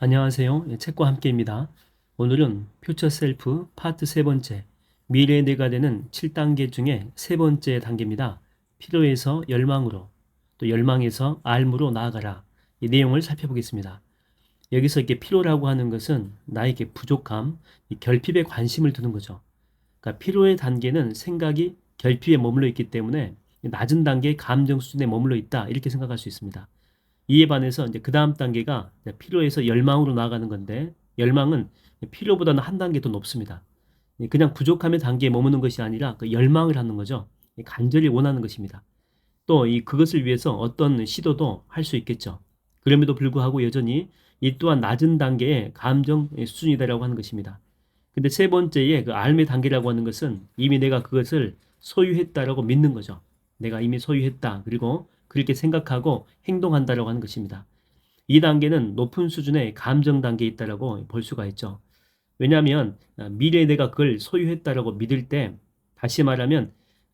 안녕하세요. 책과 함께입니다. 오늘은 퓨처 셀프 파트 세 번째, 미래의 내가 되는 7단계 중에 세 번째 단계입니다. 필요에서 열망으로, 또 열망에서 알무로 나아가라. 이 내용을 살펴보겠습니다. 여기서 이렇게 필요라고 하는 것은 나에게 부족함, 이 결핍에 관심을 두는 거죠. 그러니까 필요의 단계는 생각이 결핍에 머물러 있기 때문에 낮은 단계의 감정 수준에 머물러 있다. 이렇게 생각할 수 있습니다. 이에 반해서 이제 그 다음 단계가 필요에서 열망으로 나아가는 건데, 열망은 필요보다는 한 단계 더 높습니다. 그냥 부족함의 단계에 머무는 것이 아니라 그 열망을 하는 거죠. 간절히 원하는 것입니다. 또 그것을 위해서 어떤 시도도 할 수 있겠죠. 그럼에도 불구하고 여전히 이 또한 낮은 단계의 감정 수준이다라고 하는 것입니다. 근데 세 번째의 그 알의 단계라고 하는 것은 이미 내가 그것을 소유했다라고 믿는 거죠. 내가 이미 소유했다. 그리고 그렇게 생각하고 행동한다라고 하는 것입니다. 이 단계는 높은 수준의 감정 단계에 있다라고 볼 수가 있죠. 왜냐하면 미래에 내가 그걸 소유했다라고 믿을 때, 다시 말하면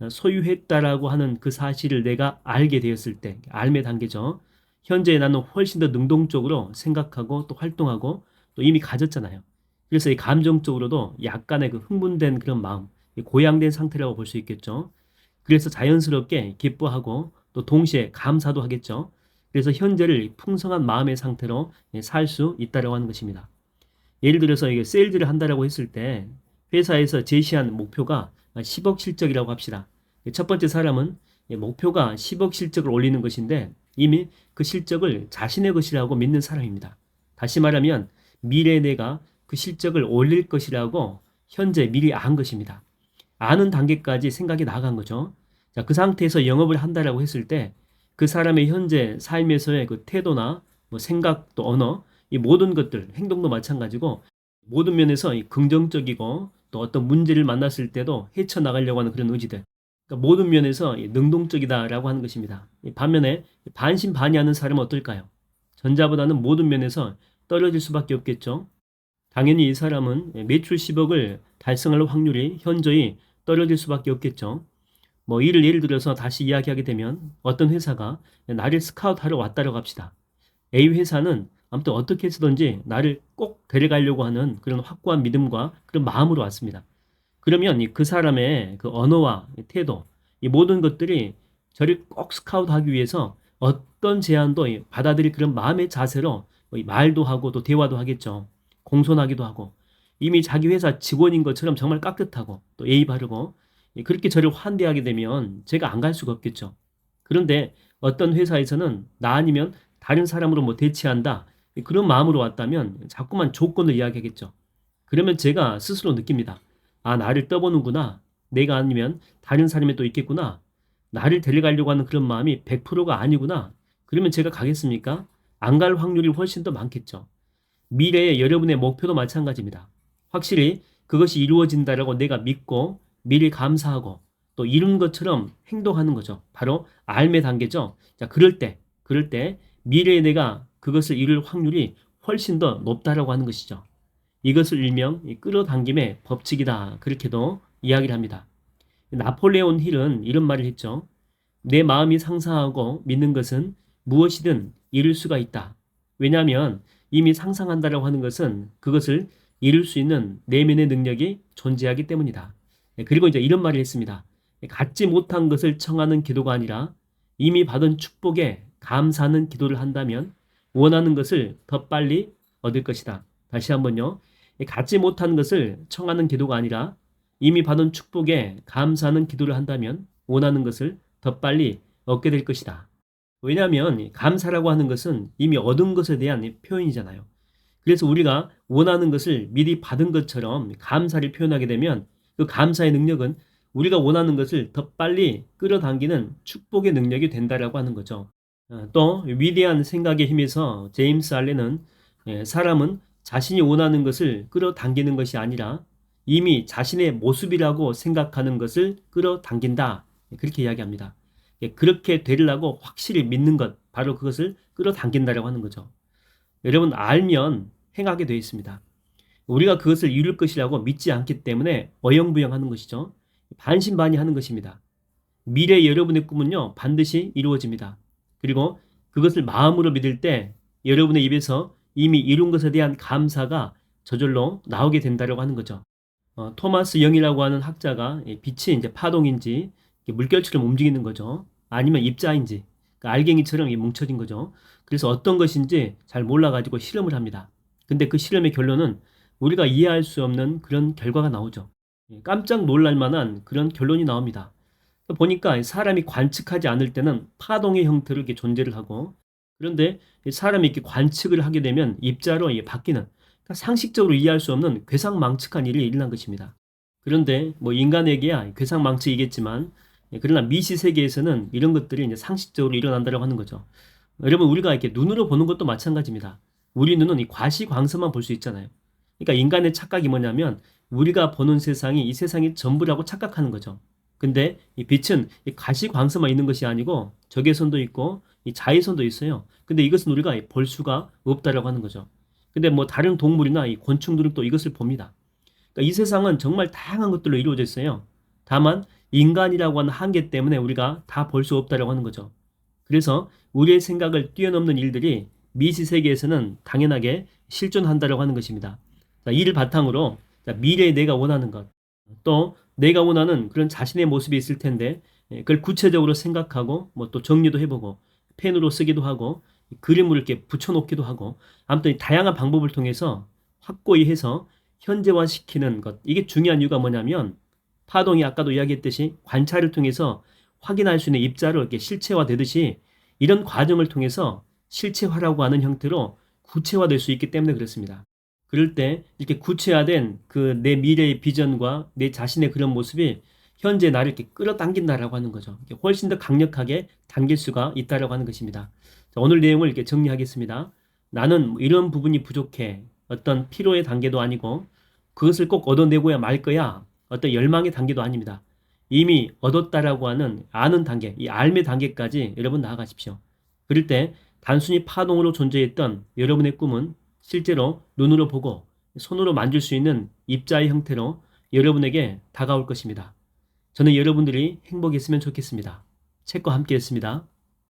소유했다라고 하는 그 사실을 내가 알게 되었을 때, 알의 단계죠. 현재 나는 훨씬 더 능동적으로 생각하고 또 활동하고 또 이미 가졌잖아요. 그래서 이 감정적으로도 약간의 그 흥분된 그런 마음, 고양된 상태라고 볼 수 있겠죠. 그래서 자연스럽게 기뻐하고 또 동시에 감사도 하겠죠. 그래서 현재를 풍성한 마음의 상태로 살 수 있다고 하는 것입니다. 예를 들어서 이게 세일즈를 한다라고 했을 때 회사에서 제시한 목표가 10억 실적이라고 합시다. 첫 번째 사람은 목표가 10억 실적을 올리는 것인데 이미 그 실적을 자신의 것이라고 믿는 사람입니다. 다시 말하면 미래의 내가 그 실적을 올릴 것이라고 현재 미리 안 것입니다. 아는 단계까지 생각이 나간 거죠. 자, 그 상태에서 영업을 한다라고 했을 때 그 사람의 현재 삶에서의 그 태도나 뭐 생각 또 언어, 이 모든 것들, 행동도 마찬가지고 모든 면에서 이 긍정적이고 또 어떤 문제를 만났을 때도 헤쳐나가려고 하는 그런 의지들. 그러니까 모든 면에서 이 능동적이다라고 하는 것입니다. 반면에 반신반의하는 사람은 어떨까요? 전자보다는 모든 면에서 떨어질 수밖에 없겠죠. 당연히 이 사람은 매출 10억을 달성할 확률이 현저히 떨어질 수밖에 없겠죠. 뭐 이를 예를 들어서 다시 이야기하게 되면 어떤 회사가 나를 스카우트하러 왔다고 합시다. A 회사는 아무튼 어떻게 해서든지 나를 꼭 데려가려고 하는 그런 확고한 믿음과 그런 마음으로 왔습니다. 그러면 그 사람의 그 언어와 태도, 이 모든 것들이 저를 꼭 스카우트하기 위해서 어떤 제안도 받아들일 그런 마음의 자세로 말도 하고 또 대화도 하겠죠. 공손하기도 하고 이미 자기 회사 직원인 것처럼 정말 깍듯하고 또 예의 바르고 그렇게 저를 환대하게 되면 제가 안 갈 수가 없겠죠. 그런데 어떤 회사에서는 나 아니면 다른 사람으로 뭐 대체한다. 그런 마음으로 왔다면 자꾸만 조건을 이야기하겠죠. 그러면 제가 스스로 느낍니다. 아, 나를 떠보는구나. 내가 아니면 다른 사람이 또 있겠구나. 나를 데려가려고 하는 그런 마음이 100%가 아니구나. 그러면 제가 가겠습니까? 안 갈 확률이 훨씬 더 많겠죠. 미래의 여러분의 목표도 마찬가지입니다. 확실히 그것이 이루어진다라고 내가 믿고 미리 감사하고 또 이룬 것처럼 행동하는 거죠. 바로 알매 단계죠. 자, 그럴 때 미래의 내가 그것을 이룰 확률이 훨씬 더 높다라고 하는 것이죠. 이것을 일명 끌어당김의 법칙이다. 그렇게도 이야기를 합니다. 나폴레온 힐은 이런 말을 했죠. 내 마음이 상상하고 믿는 것은 무엇이든 이룰 수가 있다. 왜냐하면 이미 상상한다라고 하는 것은 그것을 이룰 수 있는 내면의 능력이 존재하기 때문이다. 그리고 이제 이런 말을 했습니다. 갖지 못한 것을 청하는 기도가 아니라 이미 받은 축복에 감사하는 기도를 한다면 원하는 것을 더 빨리 얻을 것이다. 다시 한번요. 갖지 못한 것을 청하는 기도가 아니라 이미 받은 축복에 감사하는 기도를 한다면 원하는 것을 더 빨리 얻게 될 것이다. 왜냐하면 감사라고 하는 것은 이미 얻은 것에 대한 표현이잖아요. 그래서 우리가 원하는 것을 미리 받은 것처럼 감사를 표현하게 되면 그 감사의 능력은 우리가 원하는 것을 더 빨리 끌어당기는 축복의 능력이 된다라고 하는 거죠. 또 위대한 생각의 힘에서 제임스 알렌은 사람은 자신이 원하는 것을 끌어당기는 것이 아니라 이미 자신의 모습이라고 생각하는 것을 끌어당긴다. 그렇게 이야기합니다. 그렇게 되려고 확실히 믿는 것, 바로 그것을 끌어당긴다라고 하는 거죠. 여러분, 알면 행하게 되어 있습니다. 우리가 그것을 이룰 것이라고 믿지 않기 때문에 어영부영하는 것이죠. 반신반의하는 것입니다. 미래 여러분의 꿈은요, 반드시 이루어집니다. 그리고 그것을 마음으로 믿을 때 여러분의 입에서 이미 이룬 것에 대한 감사가 저절로 나오게 된다라고 하는 거죠. 토마스 영이라고 하는 학자가 빛이 이제 파동인지 물결처럼 움직이는 거죠. 아니면 입자인지 그러니까 알갱이처럼 뭉쳐진 거죠. 그래서 어떤 것인지 잘 몰라가지고 실험을 합니다. 근데 그 실험의 결론은 우리가 이해할 수 없는 그런 결과가 나오죠. 깜짝 놀랄 만한 그런 결론이 나옵니다. 보니까 사람이 관측하지 않을 때는 파동의 형태로 이렇게 존재를 하고, 그런데 사람이 이렇게 관측을 하게 되면 입자로 바뀌는, 그러니까 상식적으로 이해할 수 없는 괴상망측한 일이 일어난 것입니다. 그런데 뭐 인간에게야 괴상망측이겠지만, 그러나 미시 세계에서는 이런 것들이 이제 상식적으로 일어난다고 하는 거죠. 여러분, 우리가 이렇게 눈으로 보는 것도 마찬가지입니다. 우리 눈은 이 과시광선만 볼 수 있잖아요. 그러니까 인간의 착각이 뭐냐면 우리가 보는 세상이 이 세상이 전부라고 착각하는 거죠. 근데 이 빛은 이 가시광선만 있는 것이 아니고 적외선도 있고 이 자외선도 있어요. 근데 이것은 우리가 볼 수가 없다라고 하는 거죠. 근데 뭐 다른 동물이나 이 곤충들은 또 이것을 봅니다. 그러니까 이 세상은 정말 다양한 것들로 이루어져 있어요. 다만 인간이라고 하는 한계 때문에 우리가 다 볼 수 없다라고 하는 거죠. 그래서 우리의 생각을 뛰어넘는 일들이 미시 세계에서는 당연하게 실존한다라고 하는 것입니다. 자, 이를 바탕으로 미래에 내가 원하는 것, 또 내가 원하는 그런 자신의 모습이 있을 텐데 그걸 구체적으로 생각하고 뭐 또 정리도 해보고 펜으로 쓰기도 하고 그림을 이렇게 붙여놓기도 하고 아무튼 다양한 방법을 통해서 확고히 해서 현재화시키는 것. 이게 중요한 이유가 뭐냐면 파동이 아까도 이야기했듯이 관찰을 통해서 확인할 수 있는 입자로 이렇게 실체화되듯이 이런 과정을 통해서 실체화라고 하는 형태로 구체화될 수 있기 때문에 그렇습니다. 그럴 때 이렇게 구체화된 그 내 미래의 비전과 내 자신의 그런 모습이 현재 나를 이렇게 끌어당긴다라고 하는 거죠. 훨씬 더 강력하게 당길 수가 있다라고 하는 것입니다. 자, 오늘 내용을 이렇게 정리하겠습니다. 나는 이런 부분이 부족해. 어떤 필요의 단계도 아니고 그것을 꼭 얻어내고야 말 거야. 어떤 열망의 단계도 아닙니다. 이미 얻었다라고 하는 아는 단계, 이 알의 단계까지 여러분 나아가십시오. 그럴 때 단순히 파동으로 존재했던 여러분의 꿈은 실제로 눈으로 보고 손으로 만질 수 있는 입자의 형태로 여러분에게 다가올 것입니다. 저는 여러분들이 행복했으면 좋겠습니다. 책과 함께했습니다.